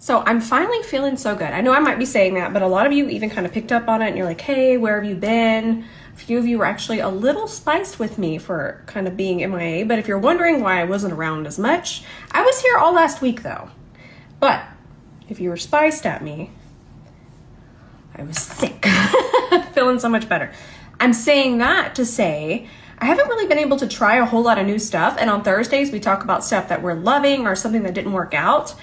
So I'm finally feeling so good. I know I might be saying that, but a lot of you even kind of picked up on it and you're like, hey, where have you been? A few of you were actually a little spiced with me for kind of being MIA, but if you're wondering why I wasn't around as much, I was here all last week though. But if you were spiced at me, I was sick. Feeling so much better. I'm saying that to say, I haven't really been able to try a whole lot of new stuff, and on Thursdays we talk about stuff that we're loving or something that didn't work out.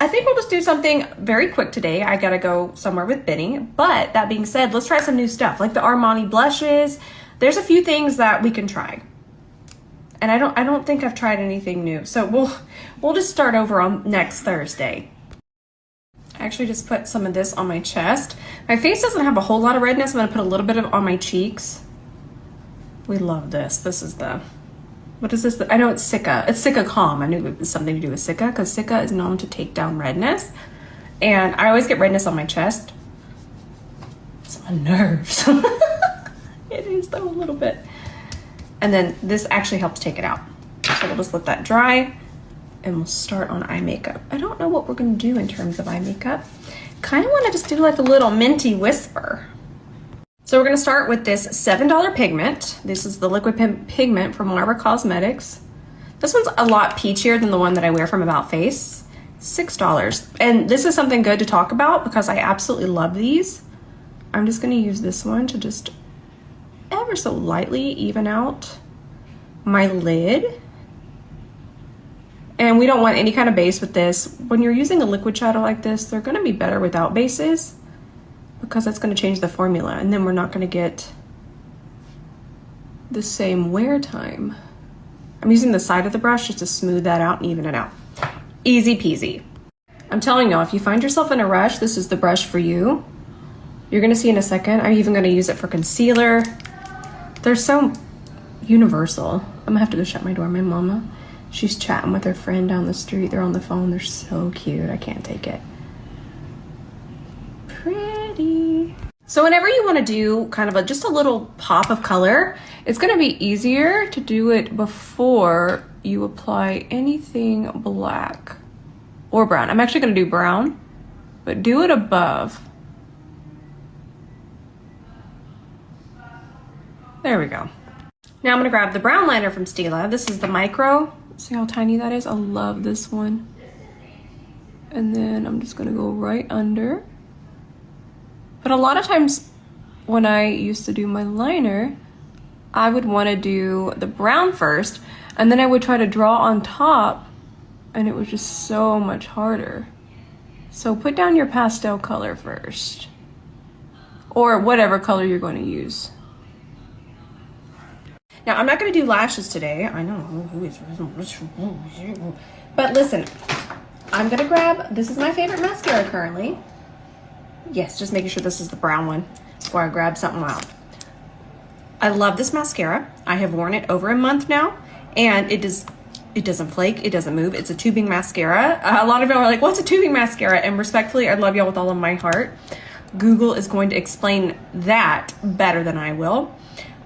I think we'll just do something very quick today. I gotta go somewhere with Benny. But that being said, let's try some new stuff like the Armani blushes. There's a few things that we can try. And I don't think I've tried anything new. So we'll just start over on next Thursday. I actually just put some of this on my chest. My face doesn't have a whole lot of redness. I'm gonna put a little bit of it on my cheeks. We love this. This is the, what is this? I know it's Sicca. It's Sicca Calm. I knew it was something to do with Sicca because Sicca is known to take down redness. And I always get redness on my chest. It's my nerves. It is though a little bit. And then this actually helps take it out. So we'll just let that dry and we'll start on eye makeup. I don't know what we're gonna do in terms of eye makeup. Kind of wanna just do like a little minty whisper. So we're gonna start with this $7 pigment. This is the liquid pigment from Marva Cosmetics. This one's a lot peachier than the one that I wear from About Face. $6. And this is something good to talk about because I absolutely love these. I'm just gonna use this one to just ever so lightly even out my lid. And we don't want any kind of base with this. When you're using a liquid shadow like this, they're gonna be better without bases, because that's going to change the formula and then we're not going to get the same wear time. I'm using the side of the brush just to smooth that out and even it out. Easy peasy. I'm telling y'all, if you find yourself in a rush, this is the brush for you. You're going to see in a second. I'm even going to use it for concealer. They're so universal. I'm going to have to go shut my door. My mama, she's chatting with her friend down the street. They're on the phone. They're so cute. I can't take it. Pretty. So whenever you want to do kind of just a little pop of color, it's going to be easier to do it before you apply anything black or brown. I'm actually going to do brown, but do it above. There we go. Now I'm going to grab the brown liner from Stila. This is the micro. See how tiny that is? I love this one. And then I'm just going to go right under. But a lot of times when I used to do my liner, I would want to do the brown first, and then I would try to draw on top, and it was just so much harder. So put down your pastel color first, or whatever color you're going to use. Now, I'm not going to do lashes today. I know, but listen, I'm going to grab, this is my favorite mascara currently. Yes, just making sure this is the brown one before I grab something out. I love this mascara. I have worn it over a month now, and it doesn't flake, it doesn't move. It's a tubing mascara. A lot of y'all are like, what's a tubing mascara? And respectfully, I love y'all with all of my heart. Google is going to explain that better than I will.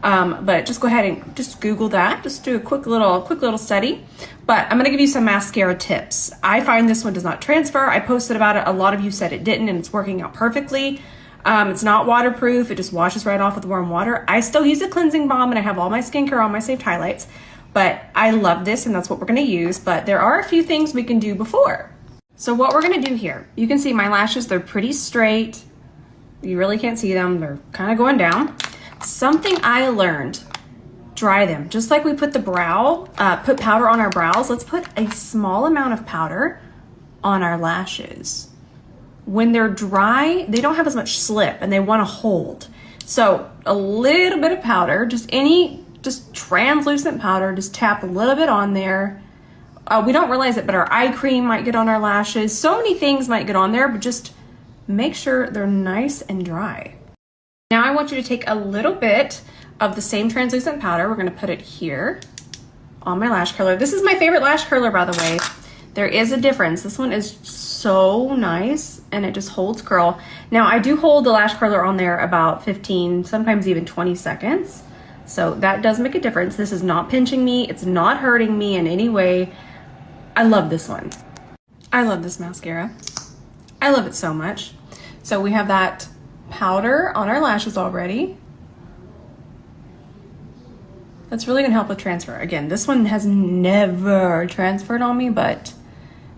But just go ahead and just Google that. Just do a quick little study. But I'm gonna give you some mascara tips. I find this one does not transfer. I posted about it. A lot of you said it didn't, and it's working out perfectly. It's not waterproof. It just washes right off with warm water. I still use a cleansing balm, and I have all my skincare on my saved highlights. But I love this, and that's what we're gonna use. But there are a few things we can do before. So what we're gonna do here, you can see my lashes, they're pretty straight. You really can't see them. They're kind of going down. Something I learned, dry them. Just like we put the put powder on our brows, let's put a small amount of powder on our lashes. When they're dry, they don't have as much slip and they want to hold. So a little bit of powder, just translucent powder, just tap a little bit on there. We don't realize it, but our eye cream might get on our lashes. So many things might get on there, but just make sure they're nice and dry. Now I want you to take a little bit of the same translucent powder. We're going to put it here on my lash curler. This is my favorite lash curler, by the way. There is a difference. This one is so nice and it just holds curl. Now I do hold the lash curler on there about 15, sometimes even 20 seconds. So that does make a difference. This is not pinching me. It's not hurting me in any way. I love this one. I love this mascara. I love it so much. So we have that powder on our lashes already. That's really gonna help with transfer. Again, this one has never transferred on me, but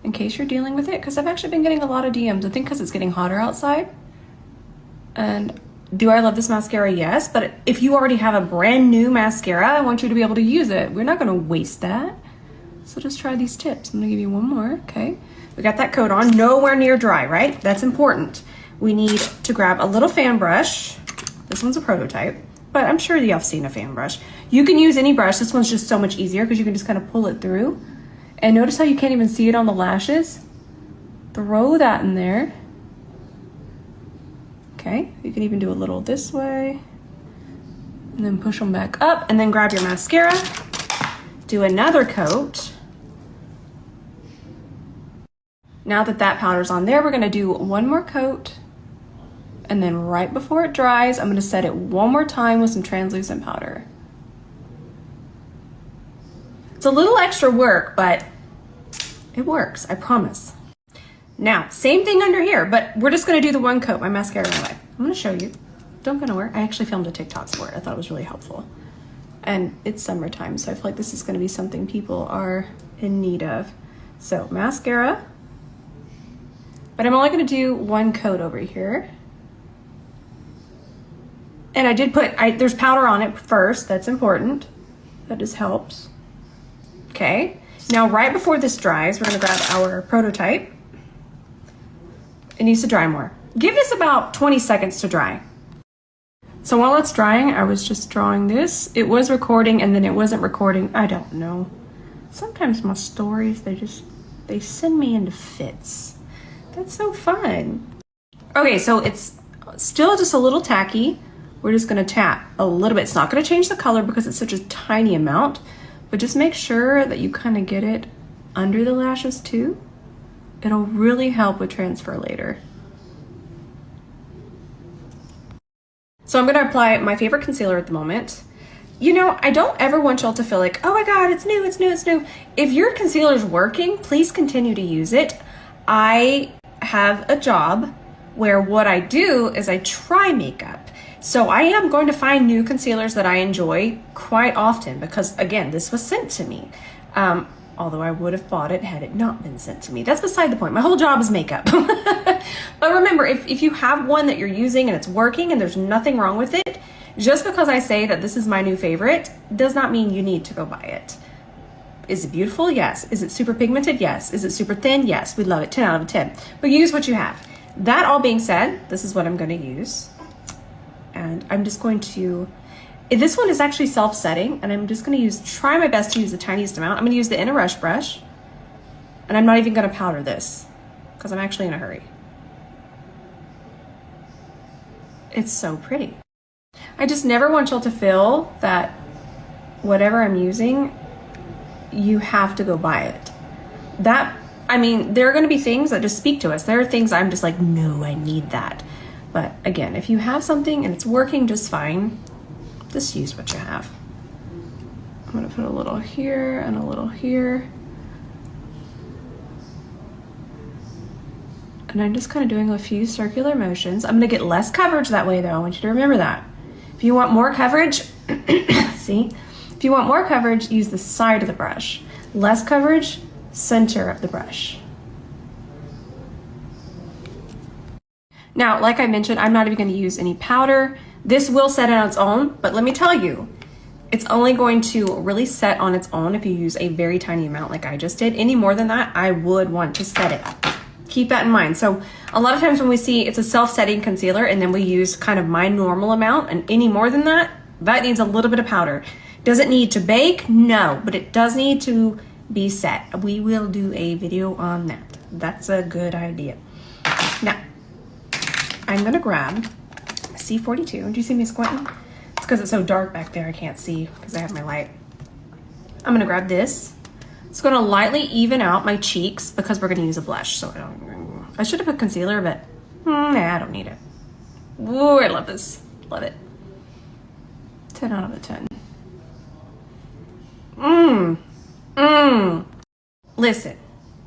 in case you're dealing with it, because I've actually been getting a lot of DMs, I think because it's getting hotter outside. And do I love this mascara? Yes, but if you already have a brand new mascara, I want you to be able to use it. We're not gonna waste that. So just try these tips. I'm gonna give you one more, okay? We got that coat on, nowhere near dry, right? That's important. We need to grab a little fan brush. This one's a prototype, but I'm sure y'all have seen a fan brush. You can use any brush. This one's just so much easier because you can just kind of pull it through. And notice how you can't even see it on the lashes? Throw that in there. Okay, you can even do a little this way. And then push them back up, and then grab your mascara. Do another coat. Now that that powder's on there, we're gonna do one more coat. And then right before it dries, I'm gonna set it one more time with some translucent powder. It's a little extra work, but it works, I promise. Now, same thing under here, but we're just gonna do the one coat, my mascara anyway. I'm gonna show you. Don't go nowhere. I actually filmed a TikTok for it. I thought it was really helpful. And it's summertime, so I feel like this is gonna be something people are in need of. So, mascara. But I'm only gonna do one coat over here. And I did put, there's powder on it first, that's important. That just helps. Okay, now right before this dries, we're gonna grab our prototype. It needs to dry more. Give this about 20 seconds to dry. So while it's drying, I was just drawing this. It was recording and then it wasn't recording. I don't know. Sometimes my stories, they send me into fits. That's so fun. Okay, so it's still just a little tacky. We're just gonna tap a little bit. It's not gonna change the color because it's such a tiny amount, but just make sure that you kind of get it under the lashes too. It'll really help with transfer later. So I'm gonna apply my favorite concealer at the moment. You know, I don't ever want y'all to feel like, oh my God, it's new, it's new, it's new. If your concealer's working, please continue to use it. I have a job where what I do is I try makeup. So I am going to find new concealers that I enjoy quite often because, again, this was sent to me. Although I would have bought it had it not been sent to me. That's beside the point. My whole job is makeup. But remember, if you have one that you're using and it's working and there's nothing wrong with it, just because I say that this is my new favorite does not mean you need to go buy it. Is it beautiful? Yes. Is it super pigmented? Yes. Is it super thin? Yes. We love it. 10 out of 10. But use what you have. That all being said, this is what I'm going to use. And I'm just going to, this one is actually self-setting, and I'm just going to try my best to use the tiniest amount. I'm going to use the In a Rush brush, and I'm not even going to powder this because I'm actually in a hurry. It's so pretty. I just never want y'all to feel that whatever I'm using, you have to go buy it. I mean, there are going to be things that just speak to us. There are things I'm just like, no, I need that. But again, if you have something and it's working just fine, just use what you have. I'm gonna put a little here and a little here. And I'm just kind of doing a few circular motions. I'm gonna get less coverage that way though. I want you to remember that. If you want more coverage, see? If you want more coverage, use the side of the brush. Less coverage, center of the brush. Now, like I mentioned, I'm not even going to use any powder. This will set on its own, but let me tell you, it's only going to really set on its own if you use a very tiny amount like I just did. Any more than that, I would want to set it. Keep that in mind. So a lot of times when we see it's a self-setting concealer and then we use kind of my normal amount, and any more than that, that needs a little bit of powder. Does it need to bake? No, but it does need to be set. We will do a video on that. That's a good idea. Now, I'm gonna grab C42. Do you see me squinting? It's because it's so dark back there I can't see because I have my light. I'm gonna grab this. It's gonna lightly even out my cheeks because we're gonna use a blush. So I should have put concealer, but nah, I don't need it. Ooh, I love this. Love it. 10 out of 10. Listen,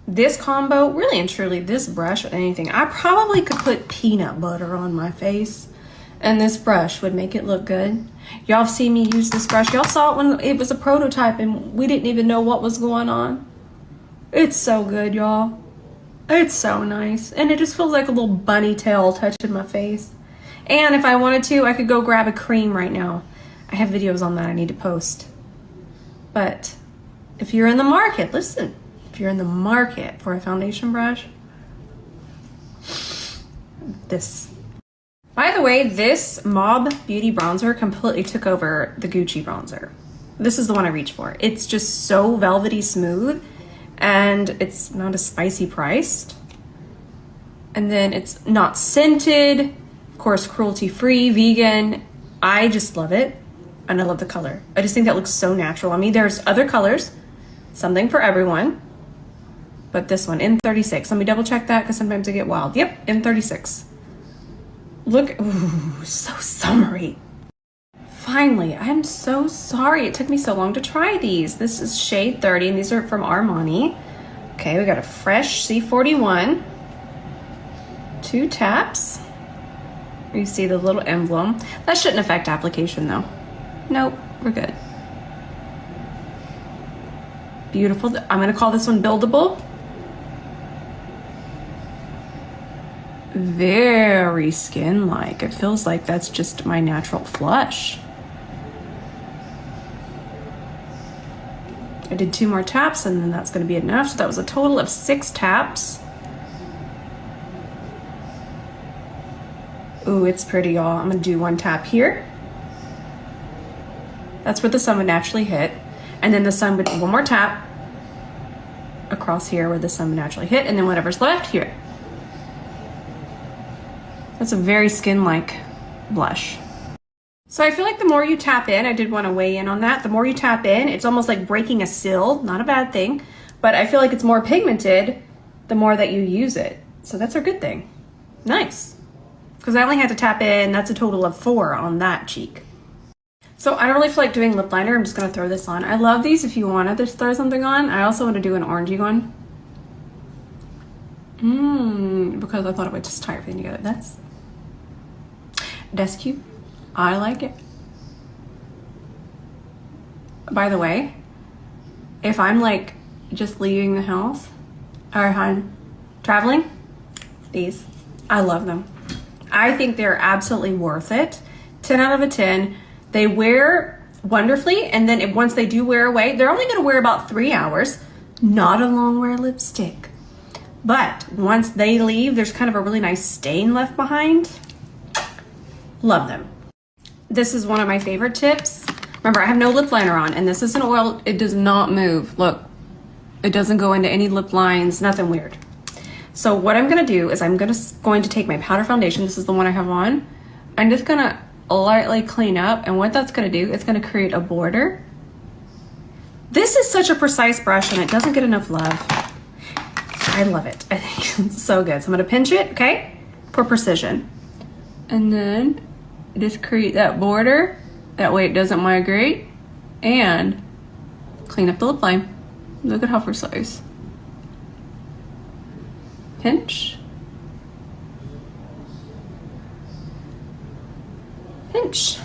This combo, really and truly, this brush or anything, I probably could put peanut butter on my face and this brush would make it look good. Y'all see me use this brush. Y'all saw it when it was a prototype and we didn't even know what was going on. It's so good, y'all. It's so nice. And it just feels like a little bunny tail touching my face. And if I wanted to, I could go grab a cream right now. I have videos on that I need to post. But if you're in the market, listen, if you're in the market for a foundation brush, this. By the way, this Mob Beauty bronzer completely took over the Gucci bronzer. This is the one I reach for. It's just so velvety smooth and it's not as spicy priced. And then it's not scented, of course, cruelty-free, vegan. I just love it. And I love the color. I just think that looks so natural on me. There's other colors, something for everyone. But this one, N36. Let me double check that because sometimes I get wild. Yep, N36. Look, ooh, so summery. Finally, I'm so sorry it took me so long to try these. This is shade 30 and these are from Armani. Okay, we got a fresh C41. 2 taps. You see the little emblem. That shouldn't affect application though. Nope, we're good. Beautiful. I'm gonna call this one buildable. Very skin-like. It feels like that's just my natural flush. I did 2 more taps and then that's gonna be enough. So that was a total of 6 taps. Ooh, it's pretty, y'all. I'm gonna do 1 tap here. That's where the sun would naturally hit. And then the sun would, 1 more tap across here where the sun would naturally hit, and then whatever's left here. That's a very skin-like blush. So I feel like the more you tap in, I did want to weigh in on that, the more you tap in, it's almost like breaking a seal, not a bad thing, but I feel like it's more pigmented the more that you use it. So that's a good thing. Nice. Because I only had to tap in, that's a total of 4 on that cheek. So I don't really feel like doing lip liner. I'm just going to throw this on. I love these if you want to just throw something on. I also want to do an orangey one. Because I thought it would just tie everything together. That's cute. I like it. By the way, if I'm like just leaving the house or I'm traveling, these, I love them. I think they're absolutely worth it. 10 out of a 10. They wear wonderfully, and then once they do wear away, they're only going to wear about 3 hours. Not a long wear lipstick. But once they leave, there's kind of a really nice stain left behind. Love them. This is one of my favorite tips. Remember, I have no lip liner on, and this is an oil. It does not move. Look, it doesn't go into any lip lines, nothing weird. So what I'm going to do is I'm going to take my powder foundation. This is the one I have on. I'm just going to lightly clean up, and what that's going to do is going to create a border. This is such a precise brush and it doesn't get enough love. I love it. I think it's so good. So I'm going to pinch it, okay, for precision, and then just create that border, that way it doesn't migrate, and clean up the lip line. Look at how precise. Pinch, pinch.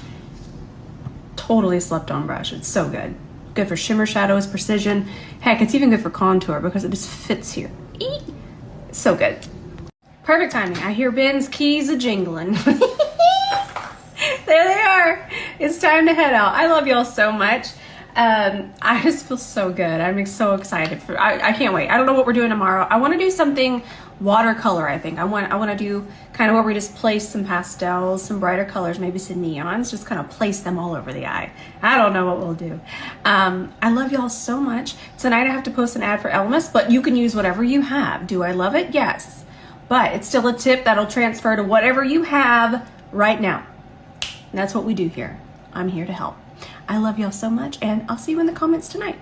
Totally slept on brush. It's so good. Good for shimmer shadows, precision. Heck, it's even good for contour because it just fits here. Eek. So good. Perfect timing. I hear Ben's keys a jingling. There they are. It's time to head out. I love y'all so much. I just feel so good. I'm so excited for. I can't wait. I don't know what we're doing tomorrow. I want to do something watercolor. I think I want to do kind of where we just place some pastels, some brighter colors, maybe some neons, just kind of place them all over the eye. I don't know what we'll do. I love y'all so much. Tonight I have to post an ad for Elmas, but you can use whatever you have. Do I love it? Yes, but it's still a tip that'll transfer to whatever you have right now. And that's what we do here. I'm here to help. I love y'all so much, and I'll see you in the comments tonight.